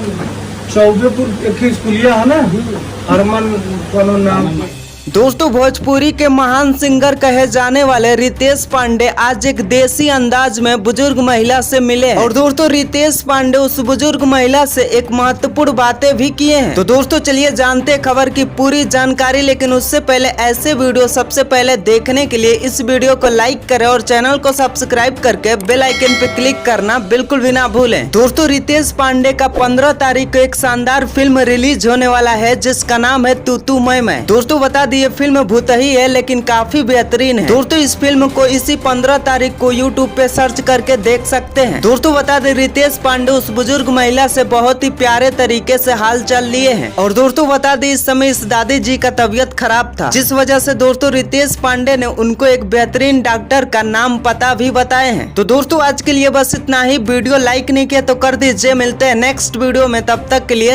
चौबेपुर एक स्कूलिया है ना, हरमन कोनो नाम। दोस्तों, भोजपुरी के महान सिंगर कहे जाने वाले रितेश पांडे आज एक देसी अंदाज में बुजुर्ग महिला से मिले और दोस्तों रितेश पांडे उस बुजुर्ग महिला से एक महत्वपूर्ण बातें भी किए हैं। तो दोस्तों चलिए जानते हैं खबर की पूरी जानकारी, लेकिन उससे पहले ऐसे वीडियो सबसे पहले देखने के लिए इस वीडियो को लाइक करें और चैनल को सब्सक्राइब करके बेल आइकन पे क्लिक करना बिल्कुल भी ना भूलें। दोस्तों रितेश पांडे का 15 तारीख को एक शानदार फिल्म रिलीज होने वाला है जिसका नाम है तू तू मैं। दोस्तों बता ये फिल्म भूत ही है लेकिन काफी बेहतरीन है। दोस्तों इस फिल्म को इसी 15 तारीख को YouTube पे सर्च करके देख सकते हैं। दोस्तों बता दें रितेश पांडे उस बुजुर्ग महिला से बहुत ही प्यारे तरीके से हाल चाल लिए हैं और दोस्तों बता दें इस समय इस दादी जी का तबीयत खराब था, जिस वजह से दोस्तों रितेश पांडे ने उनको एक बेहतरीन डॉक्टर का नाम पता भी बताए हैं। तो दोस्तों आज के लिए बस इतना ही। वीडियो लाइक नहीं किया तो कर दीजिए। मिलते हैं नेक्स्ट वीडियो में, तब तक के लिए